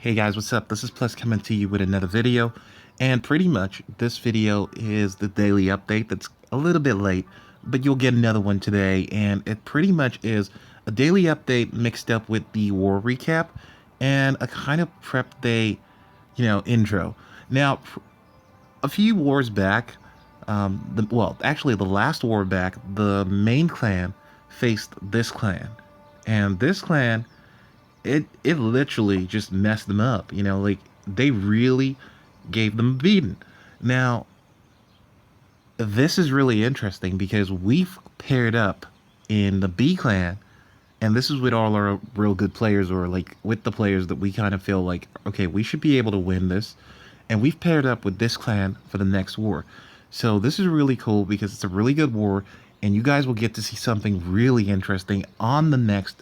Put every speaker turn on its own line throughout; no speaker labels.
Hey guys, what's up? This is Plus coming to you with another video, and pretty much this video is the daily update that's a little bit late, but you'll get another one today, and it pretty much is a daily update mixed up with the war recap and a kind of prep day, intro. Now, a few wars back, actually the last war back, the main clan faced this clan, and this clan it literally just messed them up. Like they really gave them a beating. Now, this is really interesting because we've paired up in the B clan, and this is with all our real good players, or like with the players that we kind of feel like, okay, we should be able to win this. And we've paired up with this clan for the next war. So this is really cool because it's a really good war, and you guys will get to see something really interesting on the next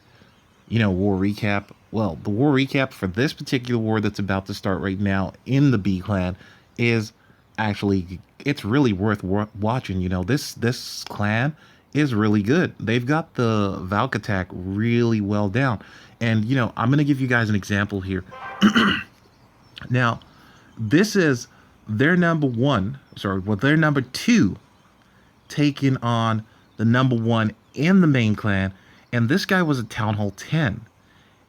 war recap. Well, the war recap for this particular war that's about to start right now in the B clan is actually, it's really worth watching. This clan is really good. They've got the Valk attack really well down. And I'm going to give you guys an example here. Now, this is their number one, their number two taking on the number one in the main clan, and this guy was a Town Hall 10,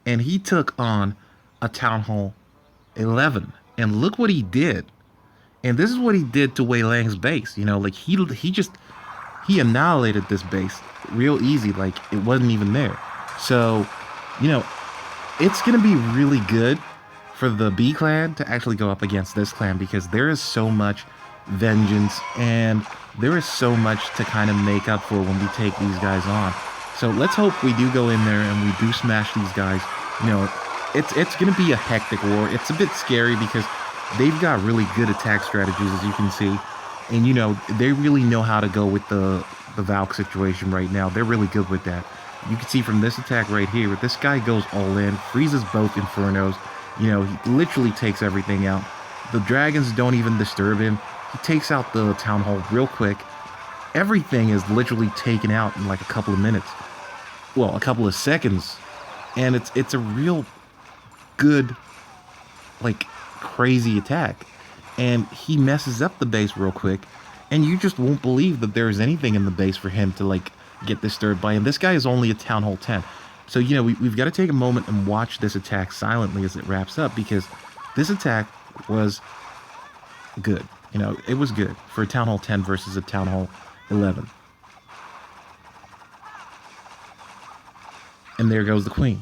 and he took on a Town Hall 11, and look what he did. And this is what he did to Wei Lang's base. Like he annihilated this base real easy, like it wasn't even there. So, you know, it's gonna be really good for the B clan to actually go up against this clan because there is so much vengeance and there is so much to kind of make up for when we take these guys on. So let's hope we do go in there and we do smash these guys. It's gonna be a hectic war. It's a bit scary because they've got really good attack strategies, as you can see, and they really know how to go with the Valk situation right now. They're really good with that. You can see from this attack right here, this guy goes all in, freezes both Infernos. He literally takes everything out. The dragons don't even disturb him. He takes out the town hall real quick. Everything is literally taken out in like a couple of minutes. Well, a couple of seconds. And it's a real good, like, crazy attack. And he messes up the base real quick. And you just won't believe that there is anything in the base for him to, like, get disturbed by. And this guy is only a Town Hall 10. So, we've got to take a moment and watch this attack silently as it wraps up, because this attack was good. It was good for a Town Hall 10 versus a Town Hall 11. And there goes the queen.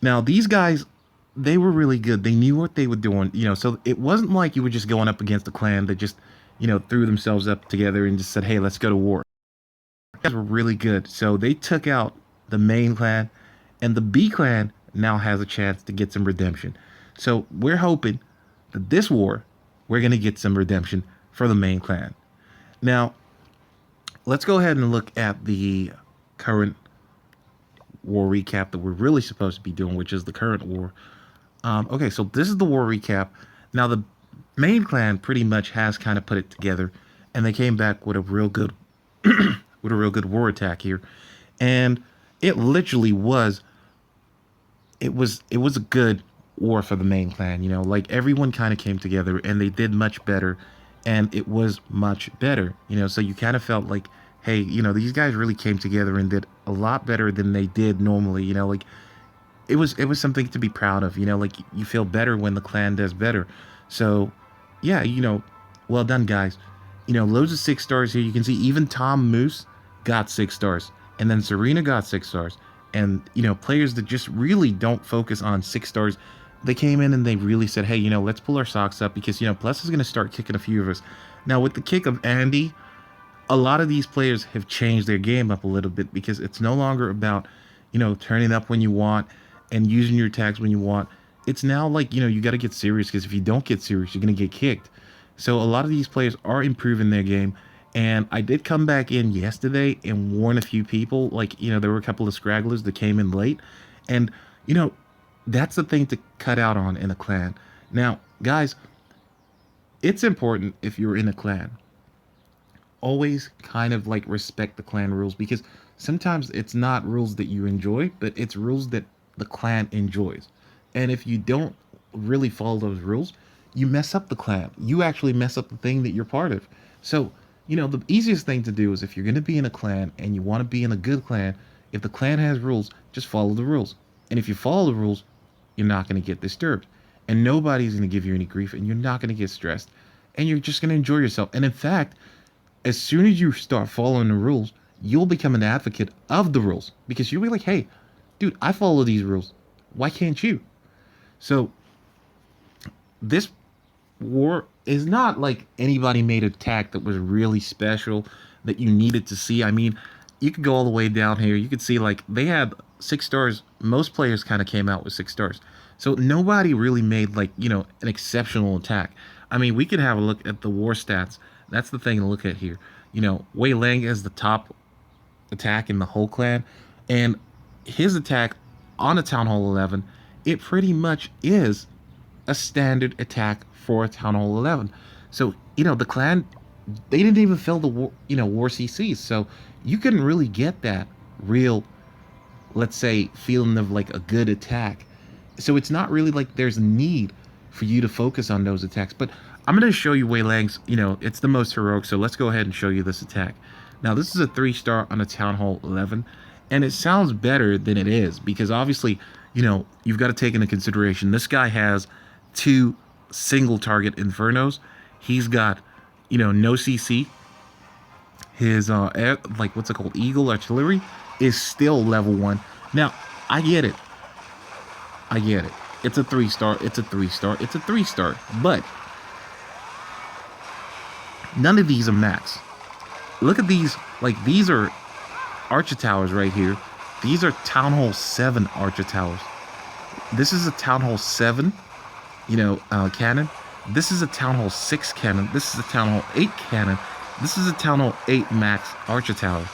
Now, these guys, they were really good. They knew what they were doing, so it wasn't like you were just going up against a clan that just, threw themselves up together and just said, hey, let's go to war. These guys were really good. So they took out the main clan, and the B clan now has a chance to get some redemption. So we're hoping that this war, we're going to get some redemption for the main clan. Now, let's go ahead and look at the current war recap that we're really supposed to be doing, which is the current war. Okay, so this is the war recap. Now, the main clan pretty much has kind of put it together, and they came back with a real good, with a real good war attack here, and it literally was. It was a good war for the main clan. Like everyone kind of came together, and they did much better, and it was much better. So you kind of felt like, hey, these guys really came together and did a lot better than they did normally. Like it was something to be proud of. Like you feel better when the clan does better. So yeah, well done, guys. Loads of 6 stars here. You can see even Tom Moose got 6 stars, and then Serena got 6 stars. And players that just really don't focus on 6 stars, they came in and they really said, hey, let's pull our socks up, because Plus is going to start kicking a few of us. Now, with the kick of Andy, a lot of these players have changed their game up a little bit, because it's no longer about turning up when you want and using your attacks when you want. It's now like you got to get serious, because if you don't get serious, you're going to get kicked. So a lot of these players are improving their game. And I did come back in yesterday and warn a few people. Like, there were a couple of scragglers that came in late. And, that's the thing to cut out on in a clan. Now, guys, it's important if you're in a clan. Always kind of like respect the clan rules, because sometimes it's not rules that you enjoy, but it's rules that the clan enjoys. And if you don't really follow those rules, you mess up the clan. You actually mess up the thing that you're part of. So, the easiest thing to do is if you're going to be in a clan and you want to be in a good clan, if the clan has rules, just follow the rules. And if you follow the rules, you're not going to get disturbed. And nobody's going to give you any grief and you're not going to get stressed. And you're just going to enjoy yourself. And in fact, as soon as you start following the rules, you'll become an advocate of the rules because you'll be like, hey, dude, I follow these rules. Why can't you? So this war is not like anybody made attack that was really special that you needed to see. I mean, you could go all the way down here. You could see like they had 6 stars. Most players kind of came out with 6 stars. So nobody really made like, an exceptional attack. I mean, we could have a look at the war stats. That's the thing to look at here. Wei Lang is the top attack in the whole clan, and his attack on a Town Hall 11, it pretty much is a standard attack for a Town Hall 11. So, the clan, they didn't even fill the war, war CCs. So you couldn't really get that real, let's say, feeling of like a good attack. So it's not really like there's a need for you to focus on those attacks. But I'm going to show you Wei Lang's, it's the most heroic. So let's go ahead and show you this attack. Now, this is a 3-star on a Town Hall 11. And it sounds better than it is because obviously, you've got to take into consideration this guy has 2 single target Infernos. He's got, no CC. His, like, what's it called? Eagle Artillery is still level 1. Now, I get it. It's a 3-star. It's a 3-star. It's a 3-star. But none of these are max. Look at these. Like, these are Archer Towers right here. These are Town Hall 7 Archer Towers. This is a Town Hall 7, cannon. This is a Town Hall 6 cannon. This is a Town Hall 8 cannon. This is a Town Hall 8 max Archer Tower.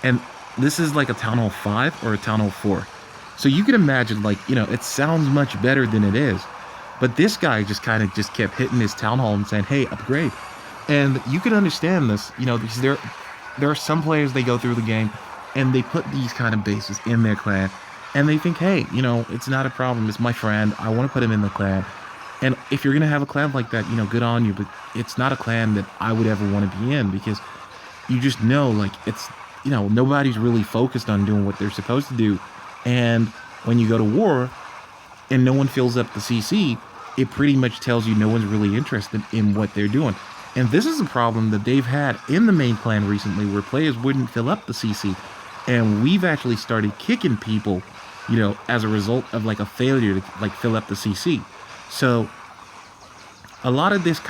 And this is like a Town Hall 5 or a Town Hall 4. So you can imagine, like, it sounds much better than it is. But this guy just kind of just kept hitting his Town Hall and saying, hey, upgrade. And you can understand this, because there are some players, they go through the game and they put these kind of bases in their clan. And they think, hey, it's not a problem. It's my friend. I want to put him in the clan. And if you're going to have a clan like that, good on you. But it's not a clan that I would ever want to be in because you just know, like, it's, nobody's really focused on doing what they're supposed to do. And when you go to war and no one fills up the CC, it pretty much tells you no one's really interested in what they're doing. And this is a problem that they've had in the main clan recently where players wouldn't fill up the CC. And we've actually started kicking people, as a result of like a failure to like fill up the CC. So a lot of this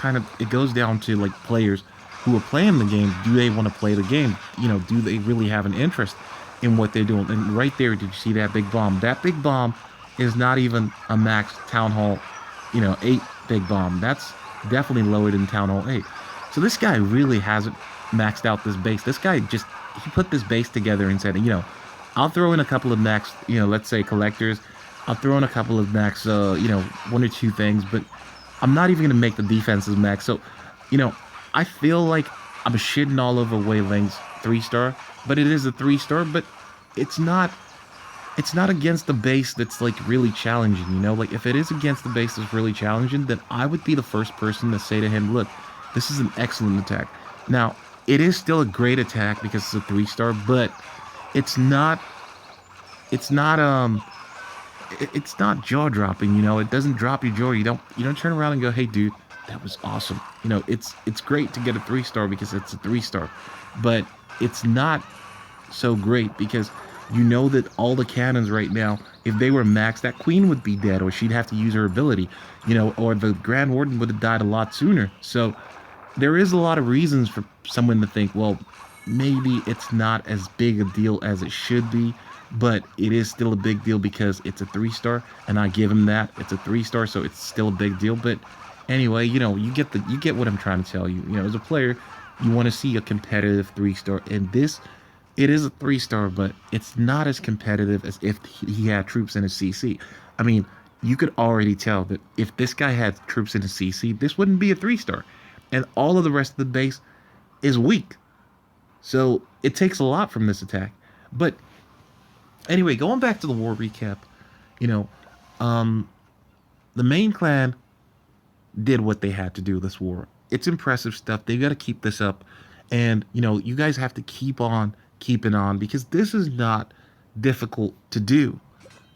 it goes down to like players who are playing the game. Do they want to play the game? Do they really have an interest in what they're doing? And right there, did you see that big bomb? That big bomb is not even a max Town Hall, 8 big bomb. That's definitely lower than Town Hall 8. So this guy really hasn't maxed out this base. This guy he put this base together and said, I'll throw in a couple of max, let's say collectors. I'll throw in a couple of max, 1 or 2 things, but I'm not even going to make the defenses max. So, I feel like I'm shitting all over Wei Lang's 3-star, but it is a 3-star, but it's not against the base that's like really challenging, like if it is against the base that's really challenging, then I would be the first person to say to him, look, this is an excellent attack. Now, it is still a great attack because it's a 3-star, but it's not jaw-dropping, it doesn't drop your jaw. You don't turn around and go, hey dude, that was awesome. It's great to get a 3-star because it's a 3-star, but it's not so great because that all the cannons right now, if they were maxed, that queen would be dead, or she'd have to use her ability, or the Grand Warden would have died a lot sooner. So there is a lot of reasons for someone to think, well, maybe it's not as big a deal as it should be, but it is still a big deal because it's a 3-star, and I give him that. It's a 3-star, so it's still a big deal. But anyway, you get what I'm trying to tell you. As a player, you want to see a competitive 3-star, and it is a 3-star, but it's not as competitive as if he had troops in his CC. I mean, you could already tell that if this guy had troops in his CC, this wouldn't be a 3-star. And all of the rest of the base is weak. So it takes a lot from this attack. But anyway, going back to the war recap, The main clan did what they had to do this war. It's impressive stuff. They got to keep this up. And, you guys have to keep on keeping on because this is not difficult to do.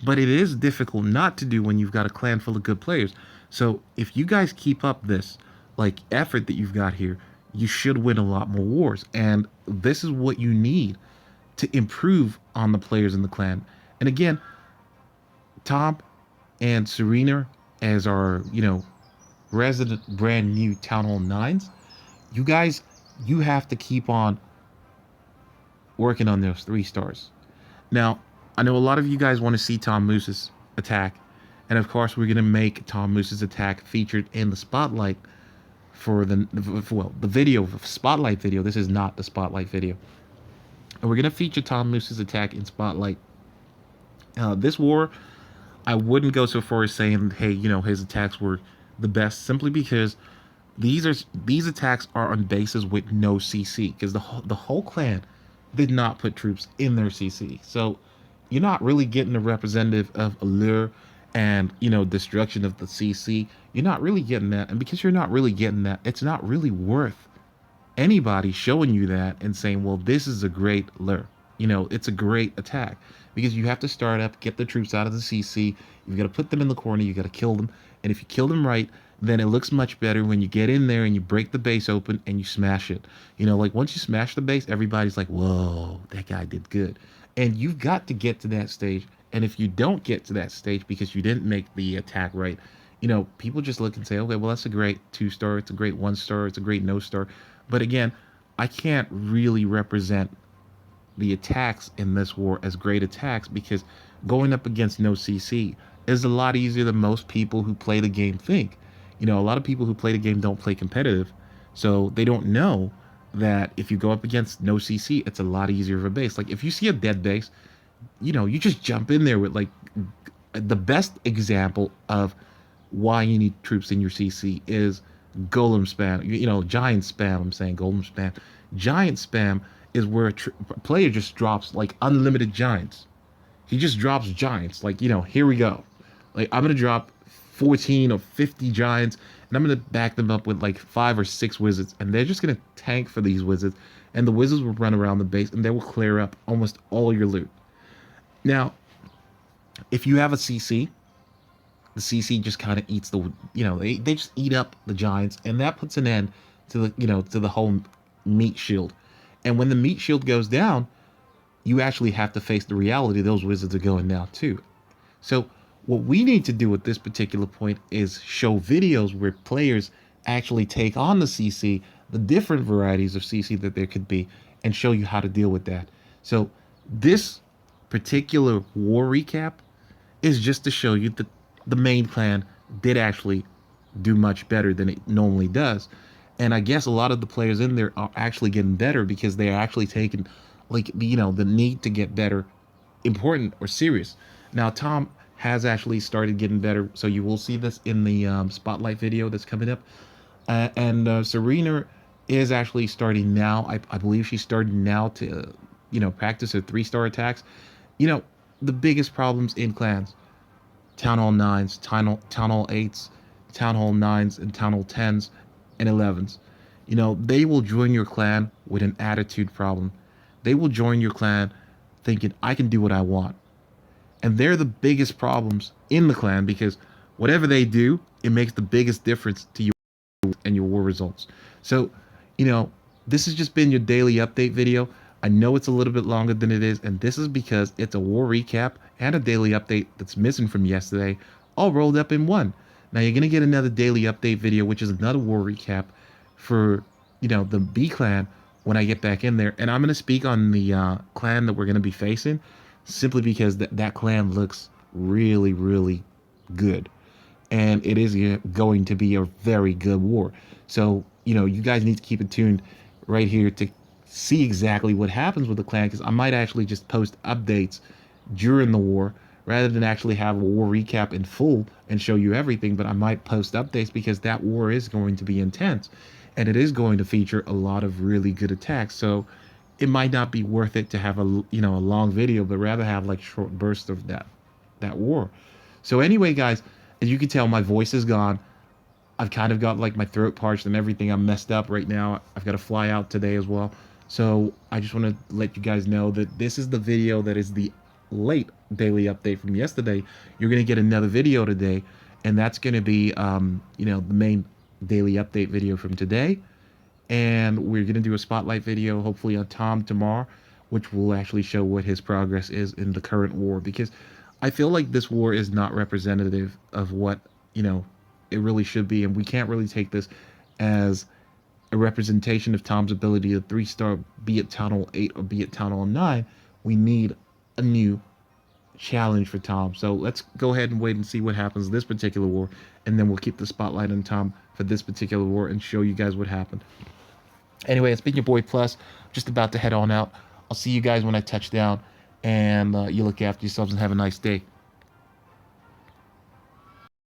But it is difficult not to do when you've got a clan full of good players. So if you guys keep up this effort that you've got here, you should win a lot more wars. And this is what you need to improve on the players in the clan. And again, Tom and Serena as our, resident brand new Town Hall 9s, you guys, you have to keep on working on those 3 stars. Now, I know a lot of you guys want to see Tom Moose's attack, and of course, we're gonna make Tom Moose's attack featured in the spotlight for the video, spotlight video. This is not the spotlight video, and we're gonna feature Tom Moose's attack in spotlight. This war, I wouldn't go so far as saying, hey, his attacks were the best, simply because these attacks are on bases with no CC, because the whole clan did not put troops in their CC. So you're not really getting a representative of allure and destruction of the CC. You're not really getting that, and because you're not really getting that, it's not really worth anybody showing you that and saying, well, this is a great lure. It's a great attack, because you have to start up, get the troops out of the CC. You've got to put them in the corner. You got to kill them. And if you kill them right, then it looks much better when you get in there and you break the base open and you smash it. Like once you smash the base, everybody's like, whoa, that guy did good. And you've got to get to that stage. And if you don't get to that stage because you didn't make the attack right, people just look and say, okay, well, that's a great 2-star. It's a great 1-star. It's a great no star. But again, I can't really represent the attacks in this war as great attacks, because going up against no CC is a lot easier than most people who play the game think. A lot of people who play the game don't play competitive, so they don't know that if you go up against no CC, it's a lot easier of a base. Like if you see a dead base, you just jump in there with the best example of why you need troops in your CC is golem spam. Giant spam. I'm saying golem spam. Giant spam is where a player just drops like unlimited giants. He just drops giants. Like, here we go. Like, I'm going to drop 14 or 50 giants, and I'm going to back them up with like 5 or 6 wizards, and they're just going to tank for these wizards, and the wizards will run around the base, and they will clear up almost all your loot. Now, if you have a CC, the CC just kind of eats they just eat up the giants, and that puts an end to the whole meat shield. And when the meat shield goes down, you actually have to face the reality those wizards are going down too. So what we need to do at this particular point is show videos where players actually take on the CC, the different varieties of CC that there could be, and show you how to deal with that. So this particular war recap is just to show you that the main clan did actually do much better than it normally does. And I guess a lot of the players in there are actually getting better because they are actually taking the need to get better important or serious. Now Tom has actually started getting better, so you will see this in the spotlight video that's coming up. And Serena is actually starting now. I believe she's starting now to practice her 3-star attacks. The biggest problems in clans: Town Hall 9s, Town Hall 8s, Town Hall 9s, and Town Hall 10s and 11s. They will join your clan with an attitude problem. They will join your clan thinking, I can do what I want. And they're the biggest problems in the clan, because whatever they do, it makes the biggest difference to you and your war results. So, this has just been your daily update video. I know it's a little bit longer than it is, and this is because it's a war recap and a daily update that's missing from yesterday, all rolled up in one. Now you're going to get another daily update video, which is another war recap for, the B clan when I get back in there. And I'm going to speak on the clan that we're going to be facing, simply because that clan looks really, really good. And it is going to be a very good war. So, you guys need to keep it tuned right here to see exactly what happens with the clan, because I might actually just post updates during the war rather than actually have a war recap in full and show you everything. But I might post updates because that war is going to be intense, and it is going to feature a lot of really good attacks. So it might not be worth it to have a long video, but rather have like short bursts of that war. So anyway, guys, As you can tell, my voice is gone. I've kind of got like my throat parched and everything. I'm messed up right now. I've got to fly out today as well. So I just want to let you guys know that this is the video that is the late daily update from yesterday. You're going to get another video today, and that's going to be, the main daily update video from today. And we're going to do a spotlight video, hopefully on Tom tomorrow, which will actually show what his progress is in the current war. Because I feel like this war is not representative of what, it really should be. And we can't really take this as a representation of Tom's ability to 3-star, be it Town Hall 8 or be it Town Hall 9. We need a new challenge for Tom. So let's go ahead and wait and see what happens this particular war, and then we'll keep the spotlight on Tom for this particular war and show you guys what happened. Anyway, it's been your boy Plus. Just about to head on out. I'll see you guys when I touch down, and you look after yourselves and have a nice day.